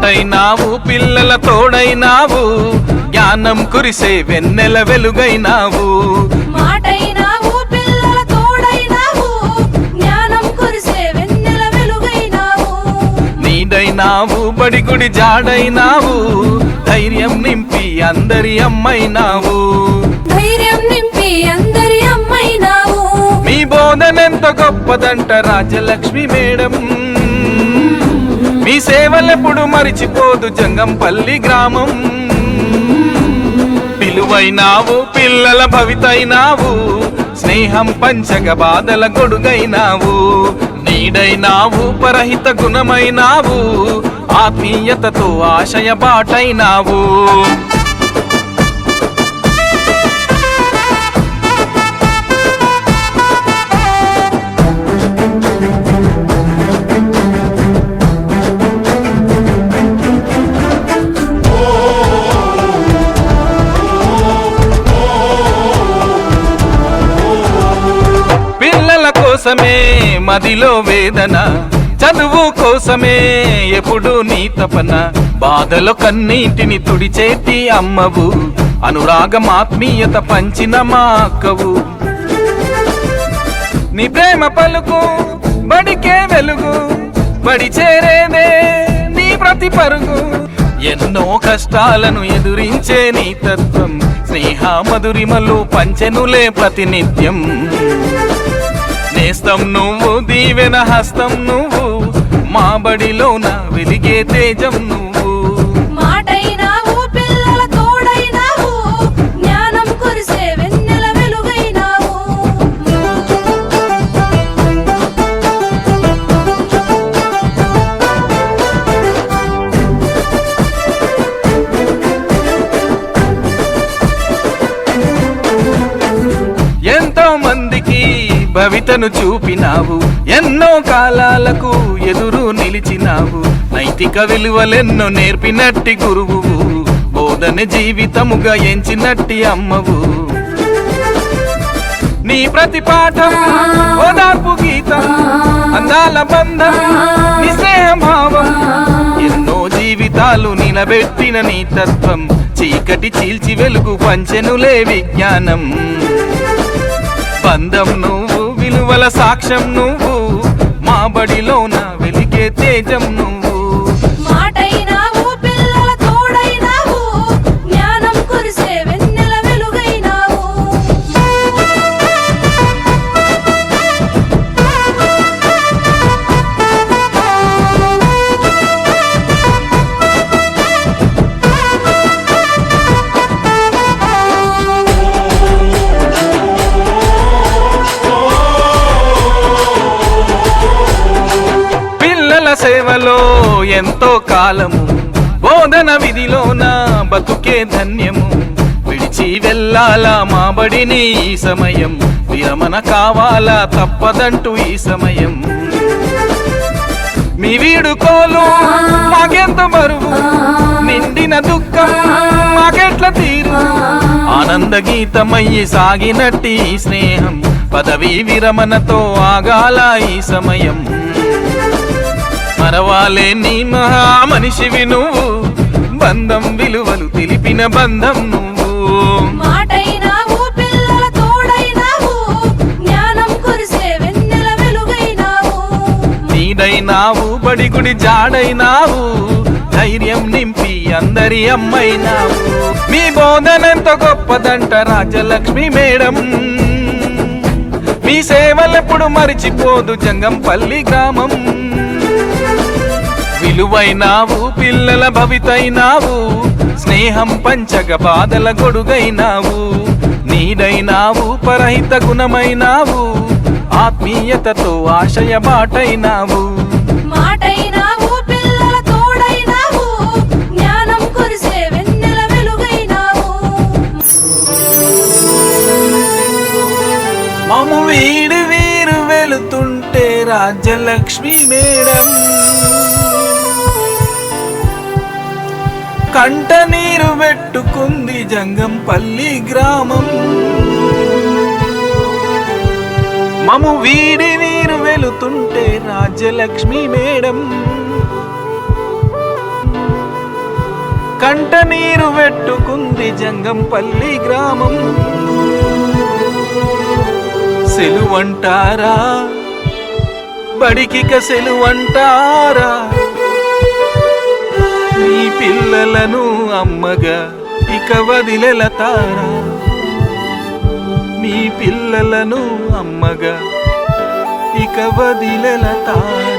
మాటైనావు పిల్లల తోడైనావు, జ్ఞానం కురిసే వెన్నెల వెలుగైనావు. మాటైనావు పిల్లల తోడైనావు, జ్ఞానం కురిసే వెన్నెల వెలుగైనావు. నీడైనావు బడిగుడి జాడైనావు, ధైర్యం నింపి అందరి అమ్మైనావు. ధైర్యం నింపి అందరి అమ్మైనావు. మీ బోధనెంత గొప్పదంట రాజ్యలక్ష్మి మేడం, మీ సేవలెప్పుడు మరిచిపోదు జంగంపల్లి గ్రామం. పిలువైనావు పిల్లల భవితైనావు, స్నేహం పంచగ బాధల గొడుగైనావు. నీడైనావు పరహిత గుణమైనావు, ఆత్మీయతతో ఆశయ బాటైనావు. కోసమే మదిలో వేదన, చదువు కోసమే ఎప్పుడు నీ తపన. బాధలో కన్నీటిని తుడిచేటి అమ్మవు, అనురాగం ఆత్మీయత పంచిన మా అక్కవు. నీ ప్రేమ పలుకు బడికే వెలుగు, బడి చేరేదే నీ ప్రతి పరుగు. ఎన్నో కష్టాలను ఎదురించే నీ తత్వం, స్నేహ మధురిమలు పంచెనులే ప్రతినిత్యం. నేస్తం నువ్వు దీవెన హస్తం నువ్వు, మా బడిలోన వెలిగే తేజం నువ్వు. మాటైనావు పిల్లల తోడైనావు, జ్ఞానం కురిసే వెన్నెల వెలుగైనావు. ఎంతో మందికి భవితను చూపినావు, ఎన్నో కాలాలకు ఎదురు నిలిచినావు. నైతిక విలువలెన్నో నేర్పినట్టి గురువు, బోధన జీవితముగా ఎంచినట్టి అమ్మవు. నీ ప్రతి పాఠం ఓదార్పు గీతం, అందాల బంధం నీ స్నేహభావం. ఎన్నో జీవితాలు నిలబెట్టిన నీ తత్వం, చీకటి చీల్చి వెలుగు పంచెనులే విజ్ఞానం. బంధం నువ్వు విలువల సాక్ష్యం నువ్వు, మా బడిలోన వెలిగే తేజం నువ్వు. మాటైనావు పిల్లల తోడైనావు, జ్ఞానం కురిసే వెన్నెల వెలుగైనావు. సేవలో ఎంతో కాలము, బోధన విధిలోన బతుకే ధన్యము. విడిచి వెళ్ళాలా మా బడిని ఈ సమయం, విరమణ కావాలా తప్పదంటూ ఈ సమయం. మీ వీడుకోలు మాకెంత బరువు, నిండిన దుఃఖం మాకెట్ల తీరు. ఆనంద గీతమయ్యి సాగినట్టి ఈ స్నేహం, పదవీ విరమణతో ఆగాల ఈ సమయం. మరవాలే నీ మహా మనిషివి నువ్వు, బంధం విలువలు తెలిపిన బంధం నువ్వు. మాటైనావు పిల్లల తోడైనావు, జ్ఞానం కురిసే వెన్నెల వెలుగైనావు. నీడైనావు బడిగుడి జాడైనావు, ధైర్యం నింపి అందరి అమ్మైనావు. మీ బోధనెంత గొప్పదంట రాజ్యలక్ష్మి మేడం, మీ సేవలెప్పుడు మరిచిపోదు జంగంపల్లి గ్రామం. విలువైనావు పిల్లల భవితైనావు, స్నేహం పంచగ బాధల గొడుగైనావు. నీడైనావు పరహిత గుణమైనావు, ఆత్మీయతతో ఆశయ బాటైనావు. మాటైనావు పిల్లల తోడైనావు, జ్ఞానం కురిసే వెన్నెల వెలుగైనావు. మము వీడు వీరు వెళుతుంటే రాజ్యలక్ష్మి మేడం, కంట నీరు పెట్టుకుంది జంగంపల్లి గ్రామం. మము వీడి వీరు వెళుతుంటే రాజ్యలక్ష్మి మేడం. కంట నీరు పెట్టుకుంది జంగంపల్లి గ్రామం. సెలువంటారా బడికిక సెలువంటారా, మీ పిల్లలను అమ్మగా ఇక వదిలెలతారా, మీ పిల్లలను అమ్మగా ఇక వదిలెలతారా.